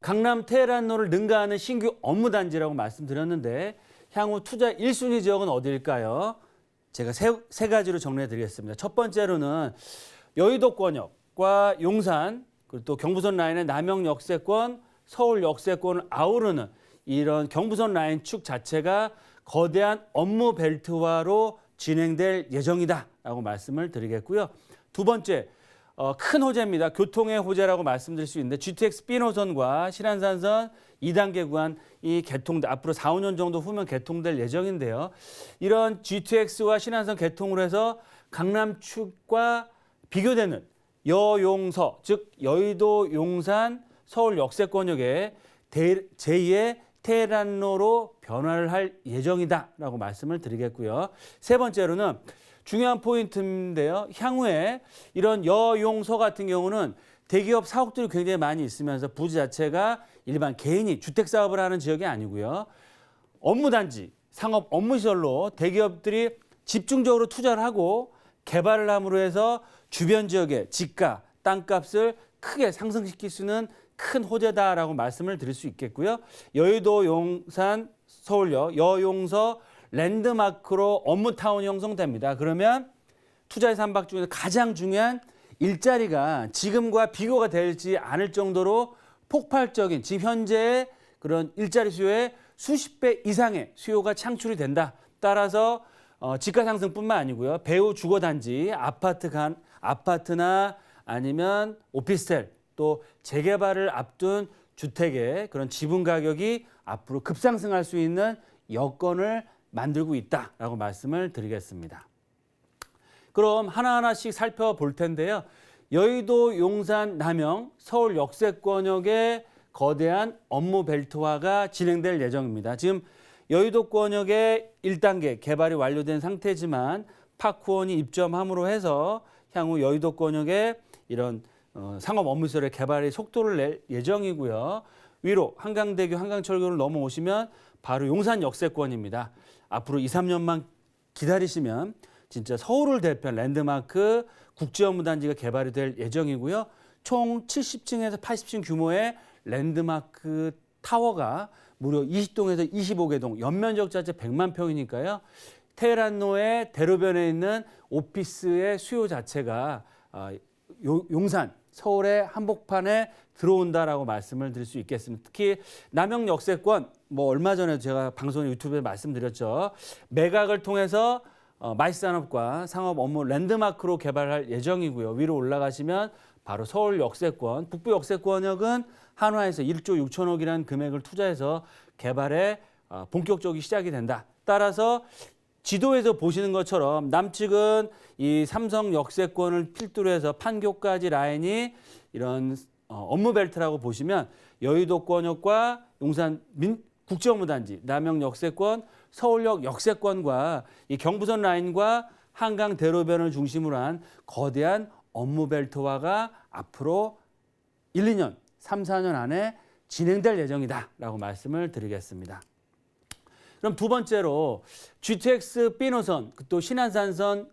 강남 테헤란로를 능가하는 신규 업무단지라고 말씀드렸는데 향후 투자 1순위 지역은 어디일까요? 제가 세 가지로 정리해 드리겠습니다. 첫 번째로는 여의도권역과 용산, 그리고 또 경부선 라인의 남영 역세권, 서울 역세권을 아우르는 이런 경부선 라인 축 자체가 거대한 업무 벨트화로 진행될 예정이다라고 말씀을 드리겠고요. 두 번째, 큰 호재입니다. 교통의 호재라고 말씀드릴 수 있는데 GTX B노선과 신안산선 2단계 구간 이 앞으로 4, 5년 정도 후면 개통될 예정인데요. 이런 GTX와 신안선 개통으로 해서 강남축과 비교되는 여용서, 즉 여의도 용산 서울 역세권역의 제2의 테헤란로로 변화를 할 예정이다라고 말씀을 드리겠고요. 세 번째로는 중요한 포인트인데요. 향후에 이런 여용서 같은 경우는 대기업 사옥들이 굉장히 많이 있으면서 부지 자체가 일반 개인이 주택 사업을 하는 지역이 아니고요. 업무단지, 상업 업무시설로 대기업들이 집중적으로 투자를 하고 개발을 함으로 해서 주변 지역의 집가, 땅값을 크게 상승시킬 수 있는 큰 호재다라고 말씀을 드릴 수 있겠고요. 여의도, 용산, 서울역, 여용서, 랜드마크로 업무타운이 형성됩니다. 그러면 투자의 선박 중에서 가장 중요한 일자리가 지금과 비교가 되지 않을 정도로 폭발적인 지금 현재의 그런 일자리 수요의 수십 배 이상의 수요가 창출이 된다. 따라서 집가 상승뿐만 아니고요. 배후 주거단지, 아파트나 아니면 오피스텔 또 재개발을 앞둔 주택의 그런 지분 가격이 앞으로 급상승할 수 있는 여건을 만들고 있다라고 말씀을 드리겠습니다. 그럼 하나하나씩 살펴볼 텐데요. 여의도, 용산, 남영, 서울 역세권역의 거대한 업무 벨트화가 진행될 예정입니다. 지금 여의도권역의 1단계 개발이 완료된 상태지만 파크원이 입점함으로 해서 향후 여의도권역의 이런 상업 업무시설의 개발의 속도를 낼 예정이고요. 위로 한강대교, 한강철교를 넘어오시면 바로 용산 역세권입니다. 앞으로 2, 3년만 기다리시면 진짜 서울을 대표한 랜드마크 국제업무단지가 개발이 될 예정이고요. 총 70층에서 80층 규모의 랜드마크 타워가 무려 20동에서 25개 동, 연면적 자체 100만 평이니까요. 테헤란로의 대로변에 있는 오피스의 수요 자체가 용산, 서울의 한복판에 들어온다라고 말씀을 드릴 수 있겠습니다. 특히 남영 역세권, 얼마 전에 제가 방송 유튜브에 말씀드렸죠. 매각을 통해서 마이스산업과 상업 업무 랜드마크로 개발할 예정이고요. 위로 올라가시면 바로 서울 역세권, 북부 역세권역은 한화에서 1조 6천억이라는 금액을 투자해서 개발에 본격적이 시작이 된다. 따라서 지도에서 보시는 것처럼 남측은 이 삼성 역세권을 필두로 해서 판교까지 라인이 이런 업무 벨트라고 보시면 여의도권역과 용산 국제업무단지, 남영 역세권, 서울역 역세권과 이 경부선 라인과 한강 대로변을 중심으로 한 거대한 업무 벨트화가 앞으로 1, 2년, 3, 4년 안에 진행될 예정이다라고 말씀을 드리겠습니다. 그럼 두 번째로 GTX B노선, 또 신안산선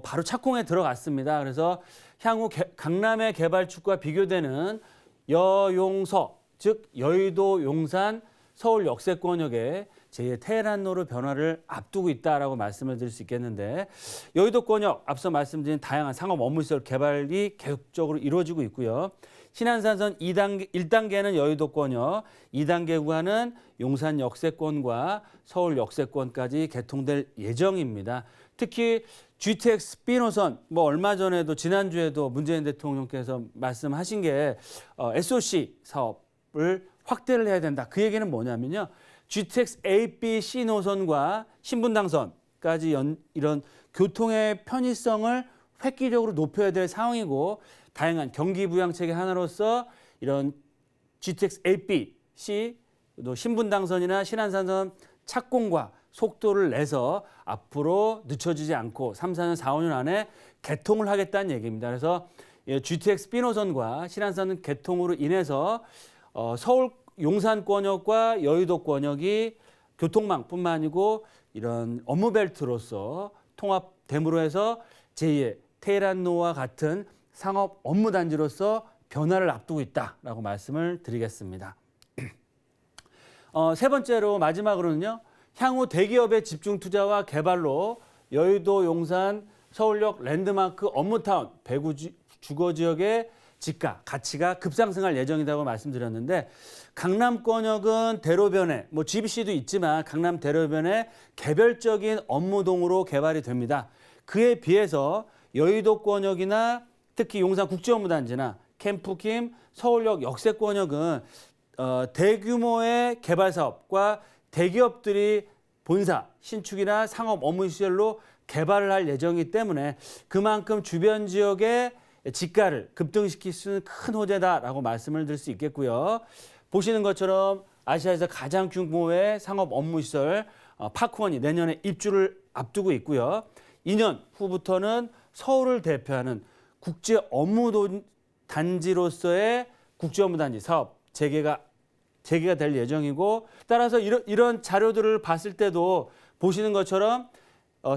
바로 착공에 들어갔습니다. 그래서 향후 강남의 개발축과 비교되는 여용서, 즉 여의도, 용산, 서울 역세권역의 제2의 테헤란로로 변화를 앞두고 있다라고 말씀을 드릴 수 있겠는데 여의도권역 앞서 말씀드린 다양한 상업 업무시설 개발이 계속적으로 이루어지고 있고요. 신안산선 1단계는 여의도권역, 2단계 구간은 용산 역세권과 서울 역세권까지 개통될 예정입니다. 특히 GTX B노선, 얼마 전에도 지난주에도 문재인 대통령께서 말씀하신 게 SOC 사업을 확대를 해야 된다. 그 얘기는 뭐냐면요. GTX A, B, C 노선과 신분당선까지 이런 교통의 편의성을 획기적으로 높여야 될 상황이고 다양한 경기 부양책의 하나로서 이런 GTX A, B, C 또 신분당선이나 신안산선 착공과 속도를 내서 앞으로 늦춰지지 않고 3, 4년, 4, 5년 안에 개통을 하겠다는 얘기입니다. 그래서 GTX B노선과 신안산 개통으로 인해서 서울 용산권역과 여의도권역이 교통망뿐만 아니고 이런 업무벨트로서 통합됨으로 해서 제2의 테헤란로와 같은 상업 업무단지로서 변화를 앞두고 있다라고 말씀을 드리겠습니다. 세 번째로 마지막으로는요. 향후 대기업의 집중 투자와 개발로 여의도, 용산, 서울역 랜드마크 업무타운, 배구 주거지역의 집가, 가치가 급상승할 예정이라고 말씀드렸는데 강남권역은 대로변에 GBC도 있지만 강남 대로변에 개별적인 업무동으로 개발이 됩니다. 그에 비해서 여의도권역이나 특히 용산 국제업무단지나 캠프킴, 서울역 역세권역은 대규모의 개발 사업과 대기업들이 본사, 신축이나 상업 업무시설로 개발을 할 예정이기 때문에 그만큼 주변 지역의 집가를 급등시킬 수 있는 큰 호재다라고 말씀을 드릴 수 있겠고요. 보시는 것처럼 아시아에서 가장 규모의 상업 업무시설 파크원이 내년에 입주를 앞두고 있고요. 2년 후부터는 서울을 대표하는 국제 업무단지로서의 국제업무단지 사업 재개가 될 예정이고 따라서 이런 자료들을 봤을 때도 보시는 것처럼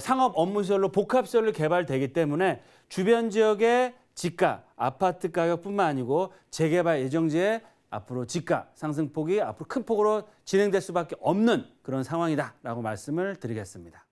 상업 업무시설로 복합시설로 개발되기 때문에 주변 지역의 집가, 아파트 가격뿐만 아니고 재개발 예정지의 앞으로 집가 상승폭이 앞으로 큰 폭으로 진행될 수밖에 없는 그런 상황이다라고 말씀을 드리겠습니다.